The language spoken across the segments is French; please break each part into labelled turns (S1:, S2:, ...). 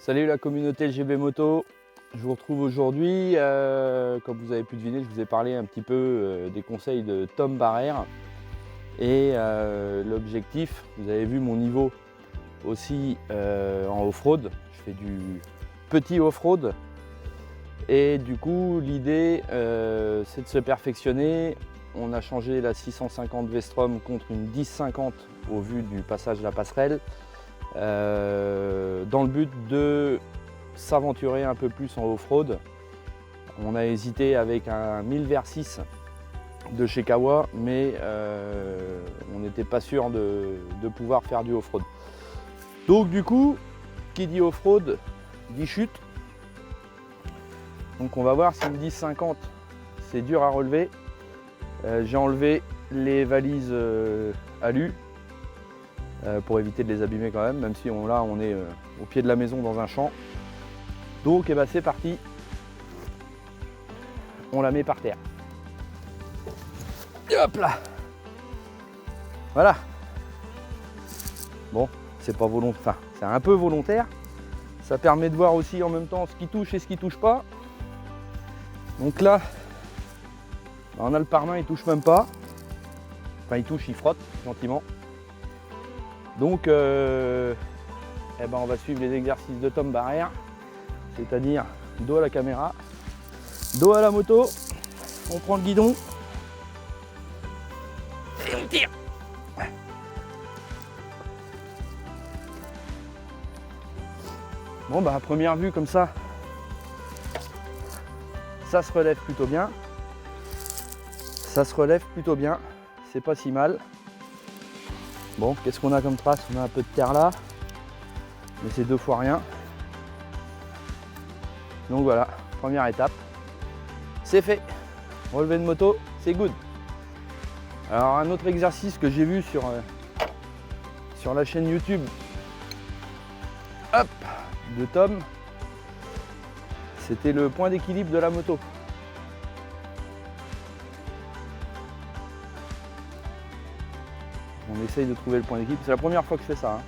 S1: Salut la communauté LGB Moto, je vous retrouve aujourd'hui, comme vous avez pu deviner, je vous ai parlé un petit peu des conseils de Tom Barrère et l'objectif, vous avez vu mon niveau aussi en off-road, je fais du petit off-road et du coup l'idée c'est de se perfectionner. On a changé la 650 V-Strom contre une 1050 au vu du passage de la passerelle. Dans le but de s'aventurer un peu plus en off-road. On a hésité avec un 1000 VR6 de chez Kawa, mais on n'était pas sûr de pouvoir faire du off-road. Donc du coup, qui dit off-road, dit chute. Donc on va voir si une 1050 c'est dur à relever. J'ai enlevé les valises alu. Pour éviter de les abîmer quand même si là on est au pied de la maison dans un champ. Donc c'est parti, on la met par terre. Et hop là. Voilà. Bon, c'est pas volontaire, enfin c'est un peu volontaire. Ça permet de voir aussi en même temps ce qui touche et ce qui touche pas. Donc là, on a le pare-main, il touche même pas. Enfin il touche, il frotte gentiment. Donc on va suivre les exercices de Tom Barrère, c'est-à-dire dos à la caméra, dos à la moto, on prend le guidon et on tire. Bon à première vue comme ça se relève plutôt bien. Ça se relève plutôt bien, c'est pas si mal. Bon, qu'est-ce qu'on a comme trace? On a un peu de terre là, mais c'est 2 fois rien. Donc voilà, première étape, c'est fait. Relevé de moto, c'est good. Alors un autre exercice que j'ai vu sur la chaîne YouTube de Tom, c'était le point d'équilibre de la moto. On essaye de trouver le point d'équilibre. C'est la première fois que je fais ça. Hein.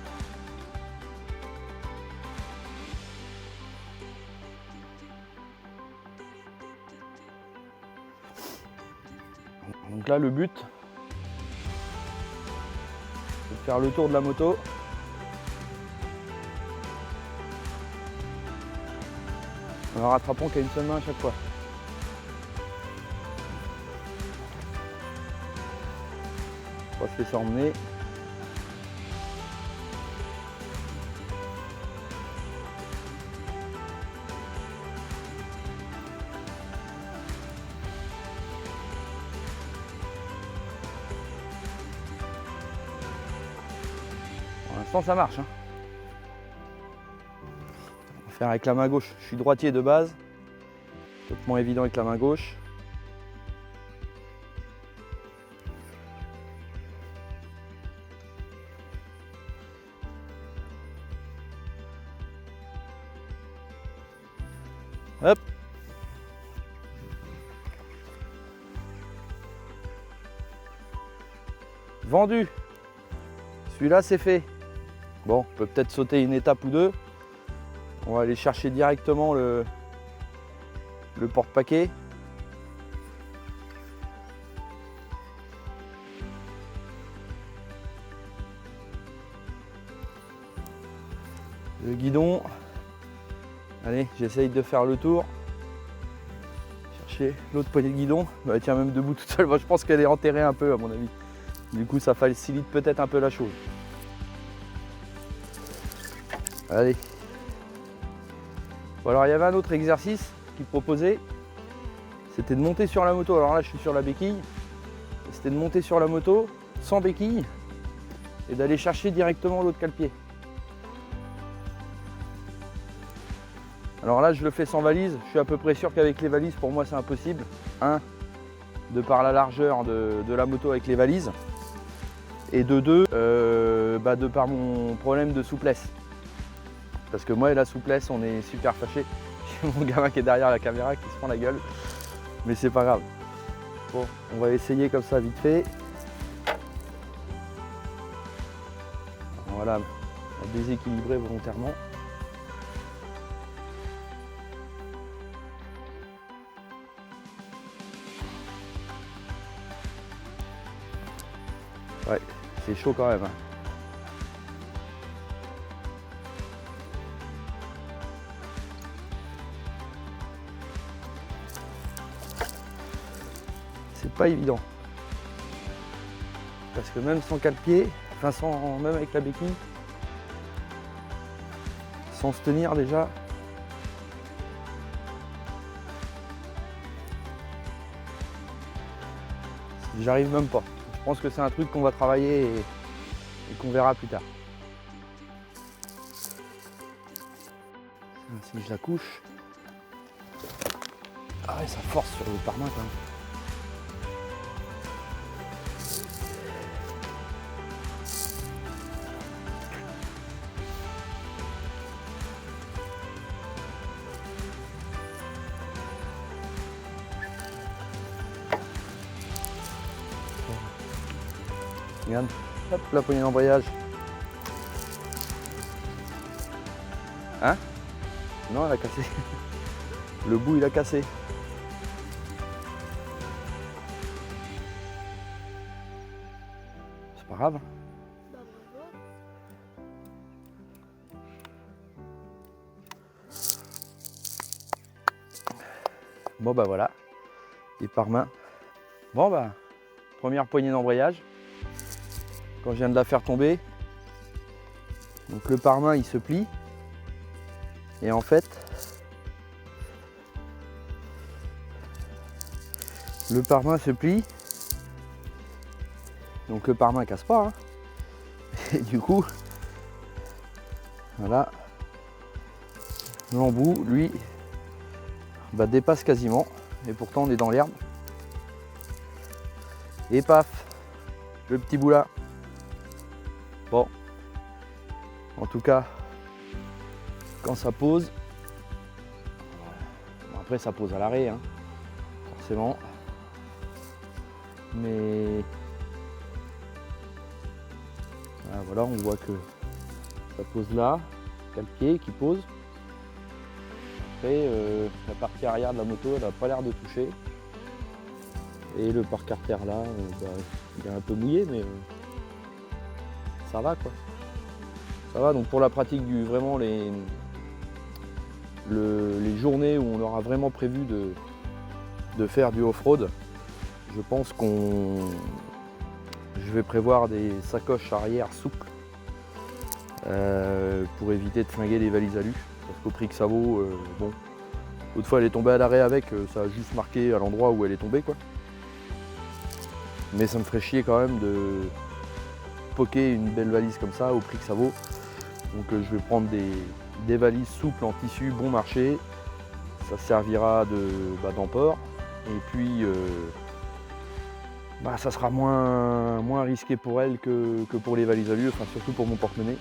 S1: Donc là, le but, c'est de faire le tour de la moto. En la rattrapant qu'à une seule main à chaque fois. On va se laisser emmener. Pour l'instant ça marche. Hein. On va faire avec la main gauche. Je suis droitier de base. C'est moins évident avec la main gauche. Hop. Vendu. Celui-là c'est fait. Bon, on peut peut-être sauter une étape ou deux. On va aller chercher directement le porte-paquet. Le guidon. Allez, j'essaye de faire le tour. Chercher l'autre poignée de guidon. Bah, elle tient même debout toute seule. Moi, je pense qu'elle est enterrée un peu à mon avis. Du coup, ça facilite peut-être un peu la chose. Allez. Bon, alors, il y avait un autre exercice qu'il proposait. C'était de monter sur la moto. Alors là, je suis sur la béquille. C'était de monter sur la moto sans béquille et d'aller chercher directement l'autre cale-pied. Alors là, je le fais sans valise. Je suis à peu près sûr qu'avec les valises, pour moi, c'est impossible. De par la largeur de la moto avec les valises. Et de deux, de par mon problème de souplesse. Parce que moi et la souplesse, on est super fâchés. J'ai mon gamin qui est derrière la caméra qui se prend la gueule. Mais c'est pas grave. Bon, on va essayer comme ça vite fait. Voilà, déséquilibré volontairement. Ouais, c'est chaud quand même. Hein. C'est pas évident. Parce que même sans cale-pied, enfin même avec la béquille, sans se tenir déjà, j'arrive même pas. Je pense que c'est un truc qu'on va travailler et qu'on verra plus tard. Si je la couche, ah ouais, ça force sur le parmain quand même. Regarde, hop, la poignée d'embrayage. Hein? Non, elle a cassé. Le bout, il a cassé. C'est pas grave. Bon bah voilà, les parmains. Bon bah, première poignée d'embrayage. Quand je viens de la faire tomber, donc le parmain il se plie. Et en fait, le parmain se plie. Donc le parmain casse pas. Hein. Et du coup, voilà, l'embout, lui, bah, dépasse quasiment. Et pourtant on est dans l'herbe. Et paf, le petit bout là. Bon, en tout cas, quand ça pose, bon, après ça pose à l'arrêt, hein, forcément. Mais voilà, on voit que ça pose là, cale-pied qui pose. Après, la partie arrière de la moto, elle n'a pas l'air de toucher. Et le parc-artère là, bah, il est un peu mouillé, mais ça va quoi. Ça va, donc pour la pratique du vraiment les journées où on aura vraiment prévu de faire du off-road, je pense je vais prévoir des sacoches arrière souples pour éviter de flinguer les valises alu. Parce qu'au prix que ça vaut, bon, l'autre fois elle est tombée à l'arrêt avec, ça a juste marqué à l'endroit où elle est tombée quoi. Mais ça me ferait chier quand même de poker une belle valise comme ça au prix que ça vaut. Donc je vais prendre des valises souples en tissu bon marché. Ça servira d'emport. Et puis ça sera moins risqué pour elle que pour les valises alu, enfin surtout pour mon porte-monnaie.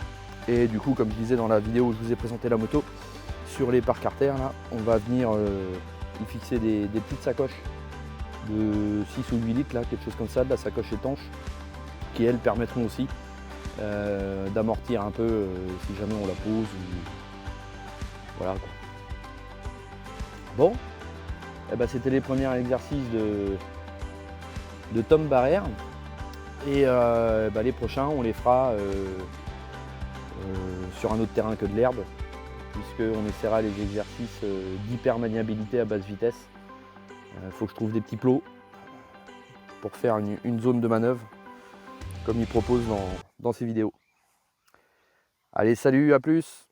S1: Et du coup, comme je disais dans la vidéo où je vous ai présenté la moto, sur les parcs-artères là, on va venir y fixer des petites sacoches de 6 ou 8 litres, là, quelque chose comme ça, de la sacoche étanche, qui elles permettront aussi d'amortir un peu si jamais on la pose. Voilà quoi. Bon, c'était les premiers exercices de Tom Barrère. Et les prochains, on les fera sur un autre terrain que de l'herbe, puisqu'on essaiera les exercices d'hypermaniabilité à basse vitesse. Il faut que je trouve des petits plots pour faire une zone de manœuvre, comme il propose dans ses vidéos. Allez, salut, à plus!